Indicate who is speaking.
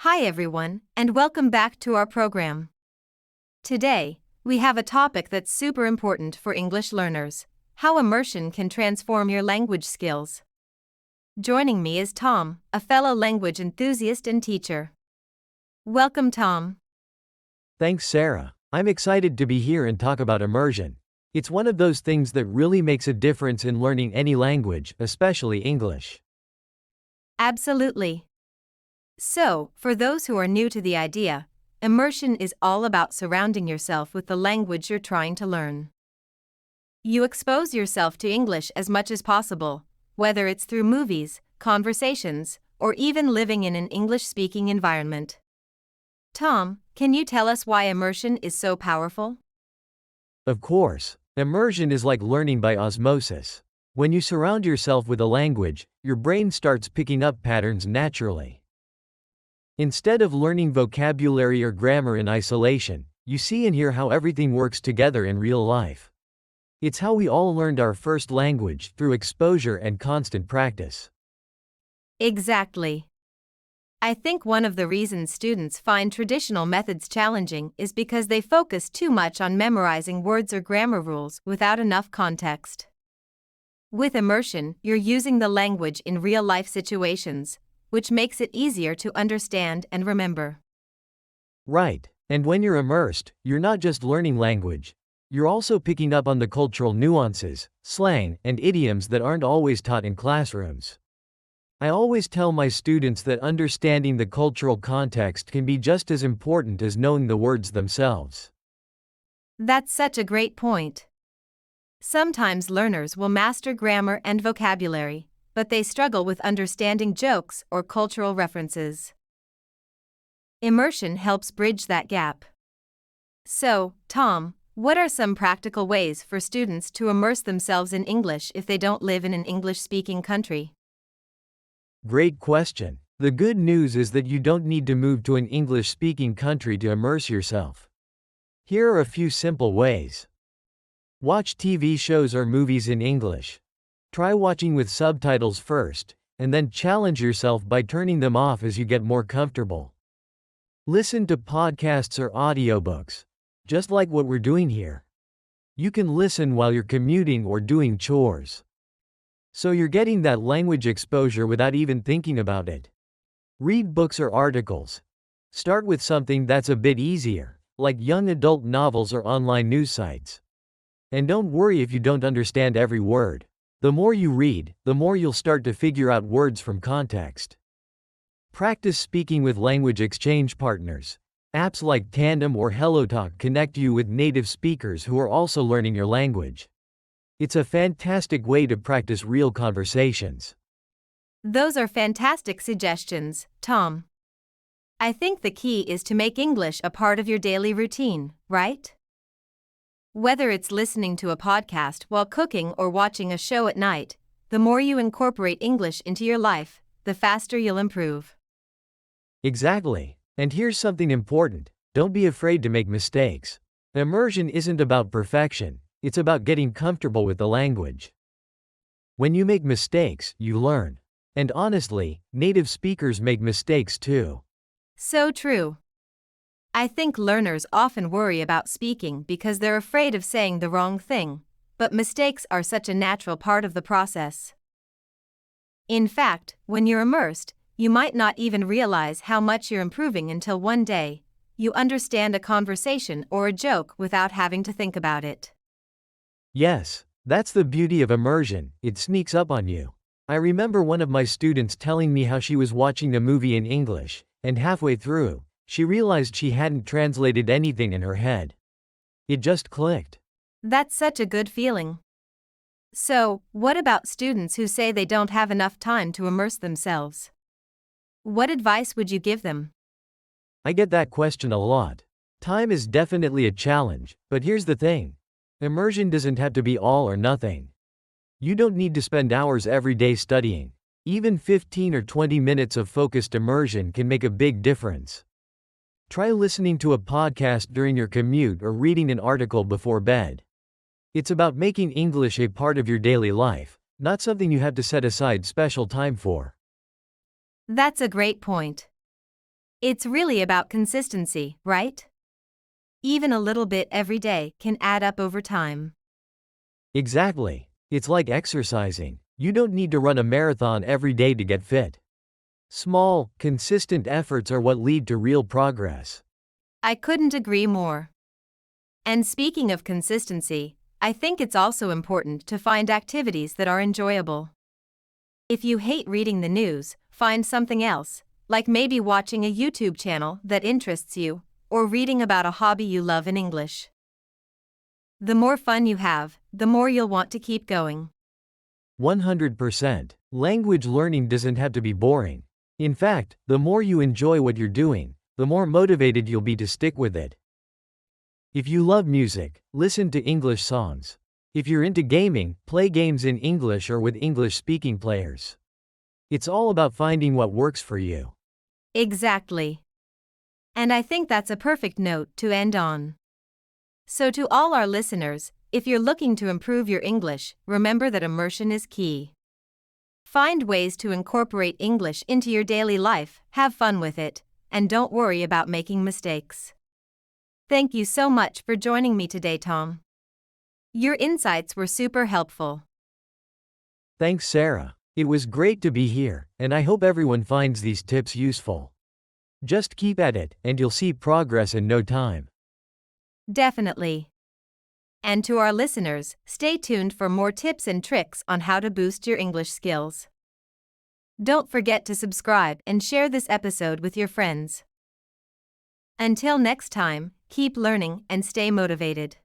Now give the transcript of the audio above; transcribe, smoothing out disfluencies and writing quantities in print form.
Speaker 1: Hi everyone, and welcome back to our program. Today, we have a topic that's super important for English learners: how immersion can transform your language skills. Joining me is Tom, a fellow language enthusiast and teacher. Welcome, Tom.
Speaker 2: Thanks, Sarah. I'm excited to be here and talk about immersion. It's one of those things that really makes a difference in learning any language, especially English.
Speaker 1: Absolutely. So, for those who are new to the idea, immersion is all about surrounding yourself with the language you're trying to learn. You expose yourself to English as much as possible, whether it's through movies, conversations, or even living in an English-speaking environment. Tom, can you tell us why immersion is so powerful?
Speaker 2: Of course, immersion is like learning by osmosis. When you surround yourself with a language, your brain starts picking up patterns naturally. Instead of learning vocabulary or grammar in isolation, you see and hear how everything works together in real life. It's how we all learned our first language, through exposure and constant practice.
Speaker 1: Exactly. I think one of the reasons students find traditional methods challenging is because they focus too much on memorizing words or grammar rules without enough context. With immersion, you're using the language in real-life situations, which makes it easier to understand and remember.
Speaker 2: Right, and when you're immersed, you're not just learning language. You're also picking up on the cultural nuances, slang, and idioms that aren't always taught in classrooms. I always tell my students that understanding the cultural context can be just as important as knowing the words themselves.
Speaker 1: That's such a great point. Sometimes learners will master grammar and vocabulary, but they struggle with understanding jokes or cultural references. Immersion helps bridge that gap. So, Tom, what are some practical ways for students to immerse themselves in English if they don't live in an English-speaking country?
Speaker 2: Great question. The good news is that you don't need to move to an English-speaking country to immerse yourself. Here are a few simple ways. Watch TV shows or movies in English. Try watching with subtitles first, and then challenge yourself by turning them off as you get more comfortable. Listen to podcasts or audiobooks, just like what we're doing here. You can listen while you're commuting or doing chores. So you're getting that language exposure without even thinking about it. Read books or articles. Start with something that's a bit easier, like young adult novels or online news sites. And don't worry if you don't understand every word. The more you read, the more you'll start to figure out words from context. Practice speaking with language exchange partners. Apps like Tandem or HelloTalk connect you with native speakers who are also learning your language. It's a fantastic way to practice real conversations.
Speaker 1: Those are fantastic suggestions, Tom. I think the key is to make English a part of your daily routine, right? Whether it's listening to a podcast while cooking or watching a show at night, the more you incorporate English into your life, the faster you'll improve.
Speaker 2: Exactly. And here's something important: don't be afraid to make mistakes. Immersion isn't about perfection, it's about getting comfortable with the language. When you make mistakes, you learn. And honestly, native speakers make mistakes too.
Speaker 1: So true. I think learners often worry about speaking because they're afraid of saying the wrong thing, but mistakes are such a natural part of the process. In fact, when you're immersed, you might not even realize how much you're improving until one day, you understand a conversation or a joke without having to think about it.
Speaker 2: Yes, that's the beauty of immersion, it sneaks up on you. I remember one of my students telling me how she was watching a movie in English, and halfway through, she realized she hadn't translated anything in her head. It just clicked.
Speaker 1: That's such a good feeling. So, what about students who say they don't have enough time to immerse themselves? What advice would you give them?
Speaker 2: I get that question a lot. Time is definitely a challenge, but here's the thing: immersion doesn't have to be all or nothing. You don't need to spend hours every day studying. Even 15 or 20 minutes of focused immersion can make a big difference. Try listening to a podcast during your commute or reading an article before bed. It's about making English a part of your daily life, not something you have to set aside special time for.
Speaker 1: That's a great point. It's really about consistency, right? Even a little bit every day can add up over time.
Speaker 2: Exactly. It's like exercising. You don't need to run a marathon every day to get fit. Small, consistent efforts are what lead to real progress.
Speaker 1: I couldn't agree more. And speaking of consistency, I think it's also important to find activities that are enjoyable. If you hate reading the news, find something else, like maybe watching a YouTube channel that interests you, or reading about a hobby you love in English. The more fun you have, the more you'll want to keep going.
Speaker 2: 100%. Language learning doesn't have to be boring. In fact, the more you enjoy what you're doing, the more motivated you'll be to stick with it. If you love music, listen to English songs. If you're into gaming, play games in English or with English-speaking players. It's all about finding what works for you.
Speaker 1: Exactly. And I think that's a perfect note to end on. So, to all our listeners, if you're looking to improve your English, remember that immersion is key. Find ways to incorporate English into your daily life, have fun with it, and don't worry about making mistakes. Thank you so much for joining me today, Tom. Your insights were super helpful.
Speaker 2: Thanks, Sarah. It was great to be here, and I hope everyone finds these tips useful. Just keep at it, and you'll see progress in no time.
Speaker 1: Definitely. And to our listeners, stay tuned for more tips and tricks on how to boost your English skills. Don't forget to subscribe and share this episode with your friends. Until next time, keep learning and stay motivated.